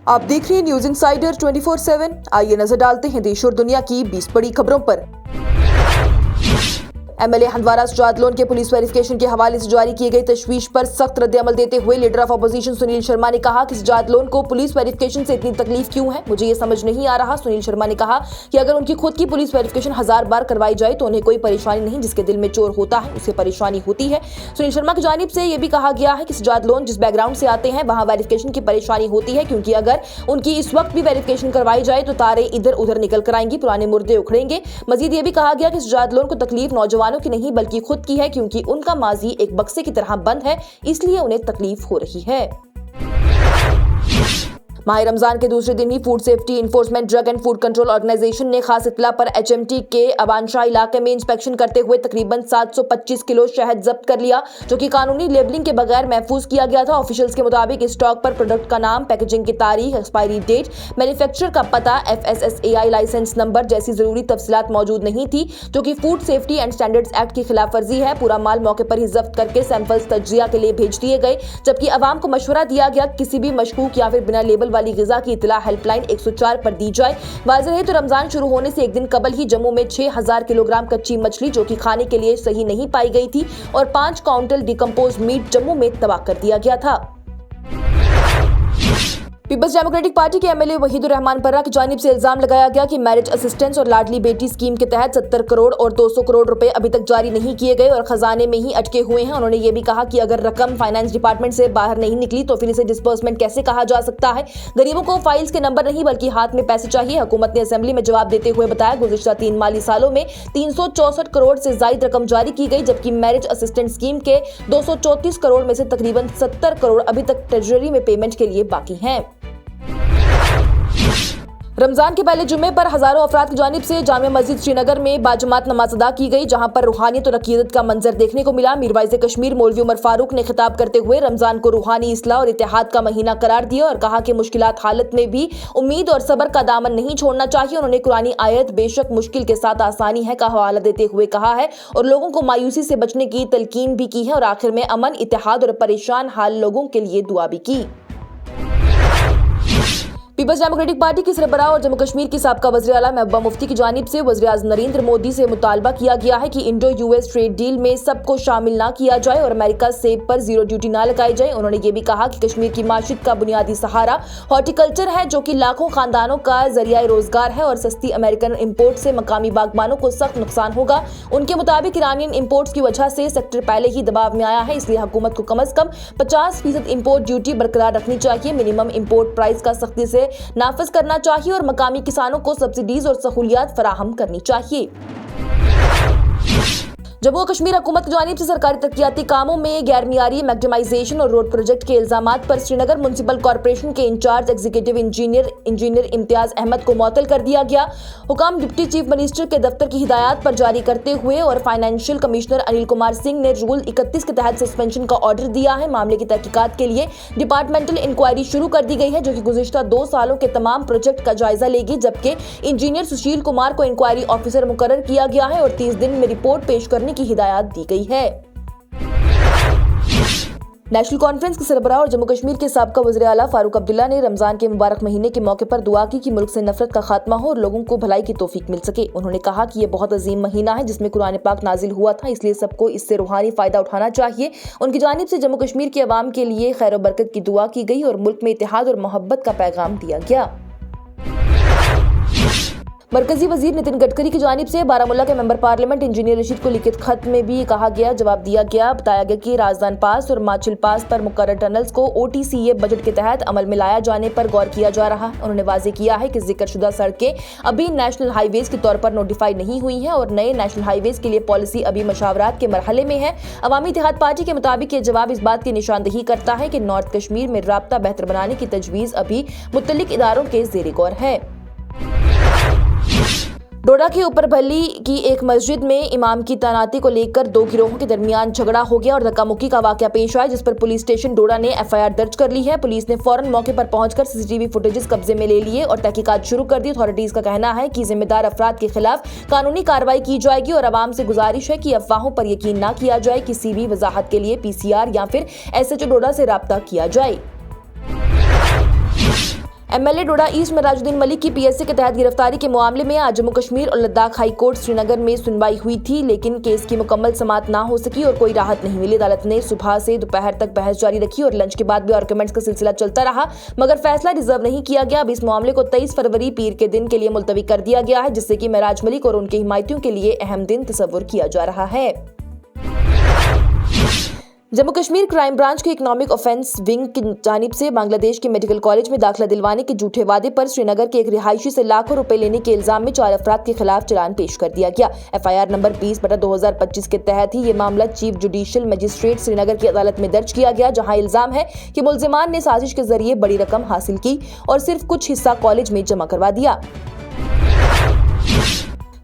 आप देख रहे हैं न्यूज इंसाइडर 24/7। आइए नजर डालते हैं देश और दुनिया की 20 बड़ी खबरों पर। एमएलए हंदवारा सुजात लोन के पुलिस वेरिफिकेशन के हवाले से जारी किए गए तशवीश पर सख्त रद्द-अमल देते हुए leader of opposition Sunil Sharma ने कहा कि सुजात लोन को पुलिस वेरिफिकेशन से इतनी तकलीफ क्यों है, मुझे ये समझ नहीं आ रहा। सुनील शर्मा ने कहा कि अगर उनकी खुद की पुलिस वेरिफिकेशन 1000 बार करवाई जाए तो उन्हें कोई परेशानी नहीं, जिसके दिल में चोर होता है उसे परेशानी होती है। सुनील शर्मा की जानिब से यह भी कहा गया है कि सुजात लोन जिस बैकग्राउंड से आते हैं वहां वेरिफिकेशन की परेशानी होती है, क्योंकि अगर उनकी इस वक्त भी वेरिफिकेशन करवाई जाए तो तारे इधर उधर निकल कर आएंगी, पुराने मुर्दे उखड़ेंगे। मजीद ये भी कहा गया कि सुजात लोन को तकलीफ नौजवानों की नहीं बल्कि खुद की है, क्योंकि उनका माजी एक बक्से की तरह बंद है, इसलिए उन्हें तकलीफ हो रही है। माह रमजान के दूसरे दिन ही food safety enforcement drug and food control organisation ने खास इत्तला पर एचएमटी के अबानशाह इलाके में इंस्पेक्शन करते हुए तकरीबन 725 किलो शहद जब्त कर लिया, जो कि कानूनी लेबलिंग के बगैर महफूज किया गया था। ऑफिशियल्स के मुताबिक इस स्टॉक पर प्रोडक्ट का नाम, पैकेजिंग की तारीख, एक्सपायरी डेट, मैन्युफैक्चरर का पता, FSSAI लाइसेंस नंबर जैसी जरूरी तफसीलात मौजूद नहीं थी, जो कि food safety and standards act की खिलाफ वर्जी है। पूरा माल मौके पर ही जब्त करके सैंपल्स तज्जिया के लिए भेज दिए गए, जबकि अवाम को मशवरा दिया गया किसी भी मशकूक या फिर बिना लेबल वाली गिजा की इत्तला हेल्पलाइन 104 पर दी जाए। वाज़ेह है तो रमजान शुरू होने से एक दिन कबल ही जम्मू में 6000 किलोग्राम कच्ची मछली, जो कि खाने के लिए सही नहीं पाई गई थी, और 5 क्विंटल डिकम्पोज मीट जम्मू में तबाह कर दिया गया था। पीपल्स डेमोक्रेटिक पार्टी के एमएलए वहीदुर रहमान पर्रा की जानिब से इल्जाम लगाया गया कि मैरिज असिस्टेंस और लाडली बेटी स्कीम के तहत 70 करोड़ और 200 करोड़ रुपए अभी तक जारी नहीं किए गए और खजाने में ही अटके हुए हैं। उन्होंने ये भी कहा कि अगर रकम फाइनेंस डिपार्टमेंट से बाहर नहीं निकली तो फिर इसे डिस्बर्समेंट कैसे कहा जा सकता है। गरीबों को फाइल्स के नंबर नहीं बल्कि हाथ में पैसे चाहिए। हुकूमत ने असेंबली में जवाब देते हुए बताया, गुज़िश्ता 3 माली सालों में 364 करोड़ से ज्यादा रकम जारी की गई, जबकि मैरिज असिस्टेंट स्कीम के 234 करोड़ में से तकरीबन 70 करोड़ अभी तक ट्रेजरी में पेमेंट के लिए बाकी हैं। रमजान के पहले जुम्मे पर हजारों अफराद की जानिब से जामिया मस्जिद श्रीनगर में बाजमात नमाज अदा की गई, जहां पर रूहानियत और अकीदत का मंजर देखने को मिला। मीरवाइज़ कश्मीर मौलवी उमर फारूक ने खिताब करते हुए रमजान को रूहानी इस्लाह और इत्तेहाद का महीना करार दिया और कहा कि मुश्किलात हालत में भी उम्मीद और सब्र का दामन नहीं छोड़ना चाहिए। उन्होंने कुरानी आयत बेशक मुश्किल के साथ आसानी है का हवाला देते हुए कहा है और लोगों को मायूसी से बचने की तलकीन भी की है, और आखिर में अमन, इत्तेहाद और परेशान हाल लोगों के लिए दुआ भी की। पीपल्स डेमोक्रेटिक पार्टी की सरबराह और जम्मू कश्मीर की साबका वज़ीर आला महबूबा मुफ्ती की जानिब से वज़ीर-ए-आज़म नरेंद्र मोदी से मुतालबा किया गया है कि इंडो यूएस ट्रेड डील में सबको शामिल ना किया जाए और अमेरिका सेब पर जीरो ड्यूटी ना लगाई जाए। उन्होंने ये भी कहा कि कश्मीर की माशियत का बुनियादी सहारा हॉर्टिकल्चर है, जो कि लाखों खानदानों का जरिया रोजगार है, और सस्ती अमेरिकन इम्पोर्ट से मकामी बागबानों को सख्त नुकसान होगा। उनके मुताबिक ईरानियन इम्पोर्ट्स की वजह से सेक्टर पहले ही दबाव में आया है, इसलिए हुकूमत को कम अज कम 50% इम्पोर्ट ड्यूटी बरकरार रखनी चाहिए। मिनिमम इम्पोर्ट प्राइस का सख्ती से नाफिज करना चाहिए और मकामी किसानों को सब्सिडीज और सहूलियात फराहम करनी चाहिए। जम्मू कश्मीर हुकूमत की जानिब से सरकारी तरक्याती कामों में गैरमियारी मैक्सिमाइजेशन और रोड प्रोजेक्ट के इल्जामात पर श्रीनगर म्युनिसिपल कॉर्पोरेशन के in charge executive engineer Imtiaz Ahmad को मुअत्तल कर दिया गया। हुकाम डिप्टी चीफ मिनिस्टर के दफ्तर की हिदायत पर जारी करते हुए और फाइनेंशियल कमिश्नर अनिल कुमार सिंह ने रूल 31 के तहत सस्पेंशन का ऑर्डर दिया है। मामले की तहकीकात के लिए डिपार्टमेंटल इंक्वायरी शुरू कर दी गई है, जो कि गुज़िश्ता 2 सालों के तमाम प्रोजेक्ट का जायजा लेगी, जबकि इंजीनियर सुशील कुमार को इंक्वायरी ऑफिसर मुकर्रर किया गया है और 30 दिन में रिपोर्ट पेश करने की हिदायत दी गई है। नेशनल कॉन्फ्रेंस के सरबराह और जम्मू कश्मीर के साबका वज़ीर आला फारूक अब्दुल्ला ने रमजान के मुबारक महीने के मौके पर दुआ की कि मुल्क से नफरत का खात्मा हो और लोगों को भलाई की तौफीक मिल सके। उन्होंने कहा कि यह बहुत अजीम महीना है जिसमें कुरान पाक नाजिल हुआ था, इसलिए सबको इससे रूहानी फायदा उठाना चाहिए। उनकी जानिब से जम्मू कश्मीर के अवाम के लिए खैर और बरकत की दुआ की गई और मुल्क में इत्तेहाद और मोहब्बत का पैगाम दिया गया। मरकजी वजीर नितिन गडकरी की जानिब से बारामूला के मेंबर पार्लियामेंट इंजीनियर रशीद को लिखित खत में भी कहा गया, जवाब दिया गया। बताया गया कि राजदान पास और माचिल पास पर मुकर्रर टनल्स को OTCA बजट के तहत अमल में लाया जाने पर गौर किया जा रहा है। उन्होंने वाज़ेह किया है कि जिक्रशुदा सड़कें अभी नेशनल हाईवेज के तौर पर नोटिफाई नहीं हुई हैं और नए नेशनल हाईवेज के लिए पॉलिसी अभी मशावरात के मरहले में है। अवामी इत्तेहाद पार्टी के मुताबिक ये जवाब इस बात की निशानदही करता है कि नॉर्थ कश्मीर में राब्ता बेहतर बनाने की तजवीज़ अभी मुतल्लिक इदारों के ज़ेर गौर है। डोडा के ऊपर भली की एक मस्जिद में इमाम की तैनाती को लेकर 2 गिरोहों के दरमियान झगड़ा हो गया और धक्का-मुक्की का वाकया पेश आया, जिस पर पुलिस स्टेशन डोडा ने FIR दर्ज कर ली है। पुलिस ने फौरन मौके पर पहुंचकर CCTV फुटेजेस कब्जे में ले लिए और तहकीकात शुरू कर दी। अथॉरिटीज का कहना है कि जिम्मेदार अफराद के खिलाफ कानूनी कार्रवाई की जाएगी और आवाम से गुजारिश है कि अफवाहों पर यकीन न किया जाए। किसी भी वजाहत के लिए PCR या फिर SHO डोडा से राब्ता किया जाए। एमएलए डोडा ईस्ट में राजुद्दीन मलिक की पीएससी के तहत गिरफ्तारी के मामले में आज जम्मू कश्मीर और लद्दाख हाई कोर्ट श्रीनगर में सुनवाई हुई थी, लेकिन केस की मुकम्मल समाअत ना हो सकी और कोई राहत नहीं मिली। अदालत ने सुबह से दोपहर तक बहस जारी रखी और लंच के बाद भी आर्गुमेंट्स का सिलसिला चलता रहा, मगर फैसला रिजर्व नहीं किया गया। अब इस मामले को 23 फरवरी पीर के दिन के लिए मुलतवी कर दिया गया है, जिससे कि महराज मलिक और उनके हिमायतियों के लिए अहम दिन तस्वुर किया जा रहा है। जम्मू कश्मीर क्राइम ब्रांच के इकोनॉमिक ऑफेंस विंग की जानिब से बांग्लादेश के मेडिकल कॉलेज में दाखिला दिलवाने के झूठे वादे पर श्रीनगर के एक रिहायशी से लाखों रुपए लेने के इल्जाम में 4 अफराद के खिलाफ चालान पेश कर दिया गया। एफआईआर नंबर 20/2025 के तहत ही ये मामला चीफ जुडिशियल मजिस्ट्रेट श्रीनगर की अदालत में दर्ज किया गया, जहां इल्जाम है कि मुल्जिमान ने साजिश के जरिए बड़ी रकम हासिल की और सिर्फ कुछ हिस्सा कॉलेज में जमा करवा दिया।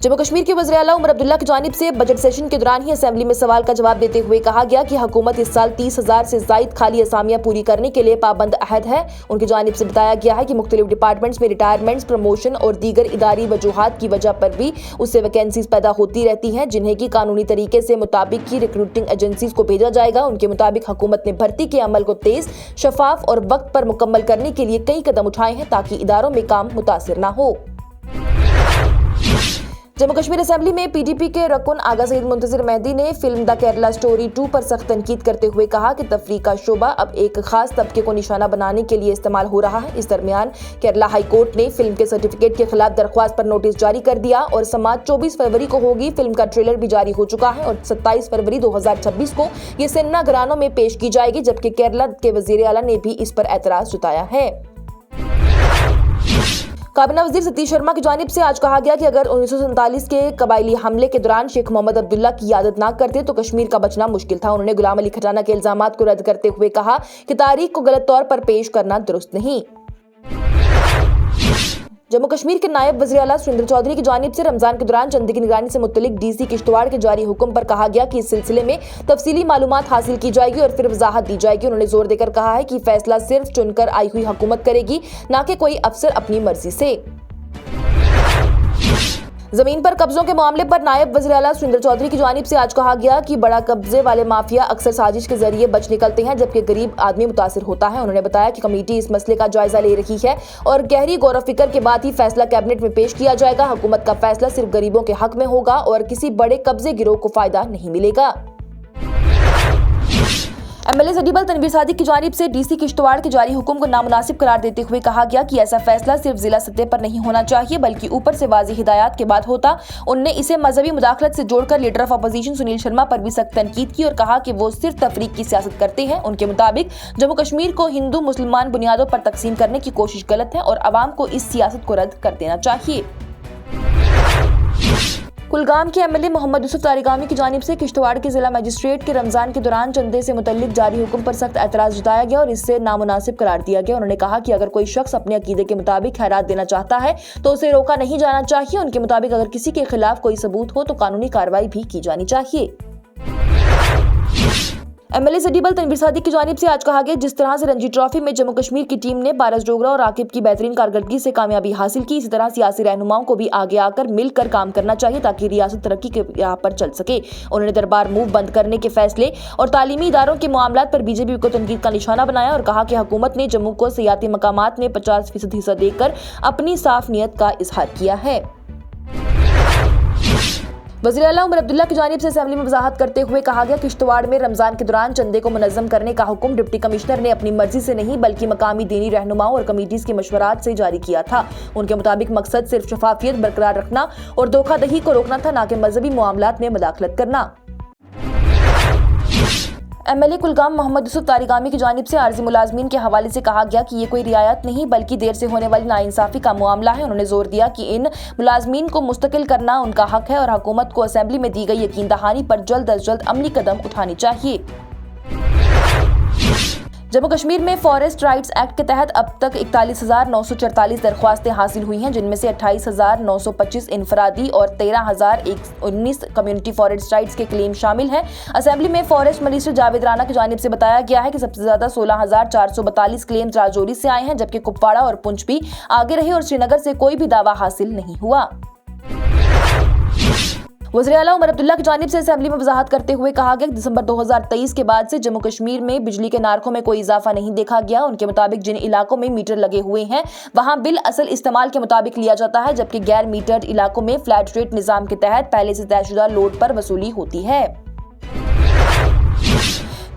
जम्मू कश्मीर के वज़ीर आला उमर अब्दुल्ला की जानिब से बजट सेशन के दौरान ही असेंबली में सवाल का जवाब देते हुए कहा गया कि हुकूमत इस साल 30,000 से ज़ायद खाली असामियां पूरी करने के लिए पाबंद अहद है। उनकी जानिब से बताया गया है कि मुख्तलिफ डिपार्टमेंट्स में रिटायरमेंट्स, प्रमोशन और दीगर इदारी वजूहात की वजह पर भी उससे वैकेंसीज पैदा होती रहती हैं, जिन्हें की कानूनी तरीके से मुताबिक की रिक्रूटिंग एजेंसीज को भेजा जाएगा। उनके मुताबिक हुकूमत ने भर्ती के अमल को तेज, शफाफ और वक्त पर मुकम्मल करने के लिए कई कदम उठाए हैं ताकि इदारों में काम मुतासिर न हो। जम्मू कश्मीर असेंबली में पीडीपी के रकुन आगा सईद मुंतजिर मेहदी ने फिल्म द केरला स्टोरी 2 पर सख्त तनकीद करते हुए कहा कि तफरीक का शोबा अब एक खास तबके को निशाना बनाने के लिए इस्तेमाल हो रहा है। इस दरमियान केरला हाई कोर्ट ने फिल्म के सर्टिफिकेट के खिलाफ दरख्वास्त पर नोटिस जारी कर दिया और समाअत 24 फरवरी को होगी। फिल्म का ट्रेलर भी जारी हो चुका है और 27 फरवरी 2026 को ये सिनेमा घरानों में पेश की जाएगी, जबकि केरला के वजीर आला ने भी इस पर एतराज जताया है। काबीना वजीर सतीश शर्मा की जानिब से आज कहा गया कि अगर 1947 के कबायली हमले के दौरान शेख मोहम्मद अब्दुल्ला की यादत ना करते तो कश्मीर का बचना मुश्किल था। उन्होंने गुलाम अली खटाना के इल्जामात को रद्द करते हुए कहा कि तारीख को गलत तौर पर पेश करना दुरुस्त नहीं। जम्मू कश्मीर के नायब वज़ीर आला सुरेंद्र चौधरी की जानिब से रमजान के दौरान चंदे की निगरानी से मुतल्लिक डीसी किश्तवाड़ के जारी हुक्म पर कहा गया कि इस सिलसिले में तफसीली मालूमात हासिल की जाएगी और फिर वजाहत दी जाएगी। उन्होंने जोर देकर कहा है कि फैसला सिर्फ चुनकर आई हुई हुकूमत करेगी, न कि कोई अफसर अपनी मर्जी से। जमीन पर कब्जों के मामले पर नायब वज़ीर आला सुरेंद्र चौधरी की जानिब से आज कहा गया कि बड़ा कब्जे वाले माफिया अक्सर साजिश के जरिए बच निकलते हैं, जबकि गरीब आदमी मुतासिर होता है। उन्होंने बताया कि कमेटी इस मसले का जायजा ले रही है और गहरी गौर फिक्र के बाद ही फैसला कैबिनेट में पेश किया जाएगा। हुकूमत का फैसला सिर्फ गरीबों के हक में होगा और किसी बड़े कब्जे गिरोह को फायदा नहीं मिलेगा। एमएलए सदीबल तनवीर सादिक की जानिब से डीसी किश्तवाड़ के जारी हुक्म को नामुनासिब करार देते हुए कहा गया कि ऐसा फैसला सिर्फ जिला सतह पर नहीं होना चाहिए बल्कि ऊपर से वाज़ेह हिदायत के बाद होता। उन्होंने इसे मजहबी मुदाखलत से जोड़कर leader of opposition Sunil Sharma पर भी सख्त तनकीद की और कहा कि वो सिर्फ तफरीक की सियासत करते हैं। उनके मुताबिक जम्मू कश्मीर को हिंदू मुसलमान बुनियादों पर तकसीम करने की कोशिश गलत है और अवाम को इस सियासत को रद्द कर देना चाहिए। कुलगाम के एमएलए मोहम्मद यूसुफ तारिगामी की जानिब से किश्तवाड़ के जिला मजिस्ट्रेट के रमजान के दौरान चंदे से मुतल्लिक जारी हुक्म पर सख्त एतराज जताया गया और इससे नामुनासिब करार दिया गया। उन्होंने कहा कि अगर कोई शख्स अपने अकीदे के मुताबिक खैरात देना चाहता है तो उसे रोका नहीं जाना चाहिए। उनके मुताबिक अगर किसी के खिलाफ कोई सबूत हो तो कानूनी कार्रवाई भी की जानी चाहिए। एमएलए सदीबल तनवीर सादिक की जानिब से आज कहा गया जिस तरह से रणजी ट्रॉफी में जम्मू कश्मीर की टीम ने पारस डोगरा और आकिब की बेहतरीन कारकर्दगी से कामयाबी हासिल की, इसी तरह सियासी रहनुमाओं को भी आगे आकर मिलकर काम करना चाहिए ताकि रियासत तरक्की के राह पर चल सके। उन्होंने दरबार मूव बंद करने के फैसले और तालीमी इदारों के मामलात पर बीजेपी को तनकीद का निशाना बनाया और कहा कि हुकूमत ने जम्मू को सियाती मकामात में 50% हिस्सा देकर अपनी साफ नीयत का इजहार किया है। वज़ीर आला उमर अब्दुल्ला की जानिब से असेंबली में वजाहत करते हुए कहा गया किश्तवाड़ में रमजान के दौरान चंदे को मुनज़्ज़म करने का हुक्म डिप्टी कमिश्नर ने अपनी मर्जी से नहीं बल्कि मकामी दीनी रहनुमाओं और कमीटीज के मशवरात से जारी किया था। उनके मुताबिक मकसद सिर्फ शफाफियत बरकरार रखना और धोखाधड़ी को रोकना था, न कि मजहबी मामलात में मुदाखलत करना। एमएलए कुलगाम मोहम्मद यूसुफ तारिगामी की जानिब से आर्जी मुलाजमीन के हवाले से कहा गया कि ये कोई रियायत नहीं बल्कि देर से होने वाली नाइंसाफी का मामला है। उन्होंने जोर दिया कि इन मुलाजमीन को मुस्तकिल करना उनका हक है और हुकूमत को असेंबली में दी गई यकीन दहानी पर जल्द अज जल्द अमली कदम उठानी चाहिए। जम्मू कश्मीर में फॉरेस्ट राइट्स एक्ट के तहत अब तक 41,944 दरख्वास्तें हासिल हुई हैं, जिनमें से 28,925 इनफरादी और 13,019 कम्युनिटी फॉरेस्ट राइट्स के क्लेम शामिल हैं। असेंबली में फॉरेस्ट मिनिस्टर जावेद राना की जानिब से बताया गया है कि सबसे ज्यादा 16,442 क्लेम राजौरी से आए हैं, जबकि कुपवाड़ा और पुंछ भी आगे रहे और श्रीनगर से कोई भी दावा हासिल नहीं हुआ। वज़ीर आला उमर अब्दुल्ला की जानिब से असेंबली में वजाहत करते हुए कहा गया कि दिसंबर 2023 के बाद से जम्मू कश्मीर में बिजली के नारकों में कोई इजाफा नहीं देखा गया। उनके मुताबिक जिन इलाकों में मीटर लगे हुए हैं वहां बिल असल इस्तेमाल के मुताबिक लिया जाता है, जबकि गैर मीटर्ड इलाकों में फ्लैट रेट निजाम के तहत पहले से तयशुदा लोड पर वसूली होती है।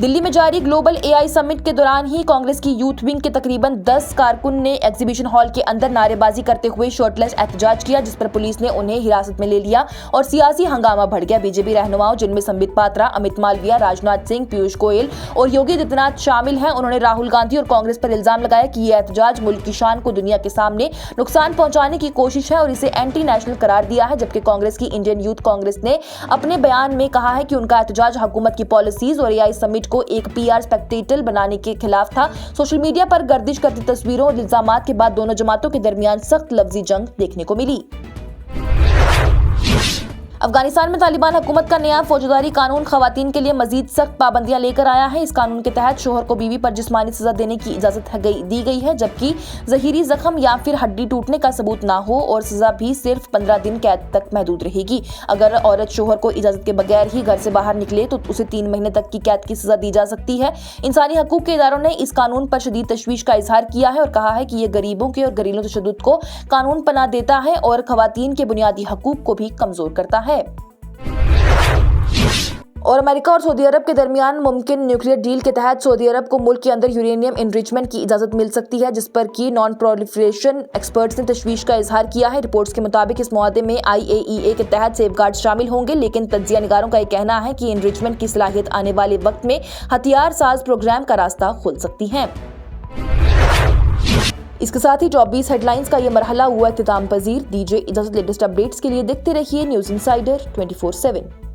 दिल्ली में जारी ग्लोबल एआई समिट के दौरान ही कांग्रेस की यूथ विंग के तकरीबन 10 कारकुन ने एग्जीबिशन हॉल के अंदर नारेबाजी करते हुए शर्टलेस एहतजाज किया, जिस पर पुलिस ने उन्हें हिरासत में ले लिया और सियासी हंगामा बढ़ गया। बीजेपी रहनुमाओं जिनमें संबित पात्रा, अमित मालविया, राजनाथ सिंह, पीयूष गोयल और योगी आदित्यनाथ शामिल हैं, उन्होंने राहुल गांधी और कांग्रेस पर इल्जाम लगाया कि ये एहतजाज मुल्क की शान को दुनिया के सामने नुकसान पहुंचाने की कोशिश है और इसे एंटी नेशनल करार दिया है। जबकि कांग्रेस की इंडियन यूथ कांग्रेस ने अपने बयान में कहा है कि उनका एहतजाज हुकूमत की पॉलिसीज और एआई समिट को एक पीआर स्पेक्टेकल बनाने के खिलाफ था। सोशल मीडिया पर गर्दिश करती तस्वीरों और इल्जामात के बाद दोनों जमातों के दरमियान सख्त लफ्जी जंग देखने को मिली। अफगानिस्तान में तालिबान हुकूमत का नया फौजदारी कानून खवातीन के लिए मजीद सख्त पाबंदियां लेकर आया है। इस कानून के तहत शोहर को बीवी पर जिस्मानी सजा देने की इजाजत दी गई है, जबकि जहीरी जख्म या फिर हड्डी टूटने का सबूत ना हो और सजा भी सिर्फ 15 दिन कैद तक महदूद रहेगी। अगर औरत शोहर को इजाजत के बगैर ही घर से बाहर निकले तो उसे 3 महीने तक की कैद की सजा दी जा सकती है। इंसानी हकूक के इदारों ने इस कानून पर शदीद तशवीश का इजहार किया है और कहा है कि यह गरीबों के और घरेलू तशद्दुद को कानून पनाह देता है और खवातीन के बुनियादी हकूक को भी कमजोर करता है। और अमेरिका और सऊदी अरब के दरमियान मुमकिन न्यूक्लियर डील के तहत सऊदी अरब को मुल्क के अंदर यूरेनियम एनरिचमेंट की इजाजत मिल सकती है, जिस पर कि नॉन प्रोलिफरेशन एक्सपर्ट्स ने तशवीश का इजहार किया है। रिपोर्ट्स के मुताबिक इस मुआहदे में IAEA के तहत सेफगार्ड शामिल होंगे, लेकिन तज्जिया निगारों का यह कहना है कि एनरिचमेंट की सलाहियत आने वाले वक्त में हथियार साज प्रोग्राम का रास्ता खोल सकती है। इसके साथ ही टॉप 20 हेडलाइंस का यह मरहला हुआ इख्तिताम पजीर। दीजिए इजाजत। लेटेस्ट अपडेट्स के लिए देखते रहिए न्यूज़ इनसाइडर 24/7।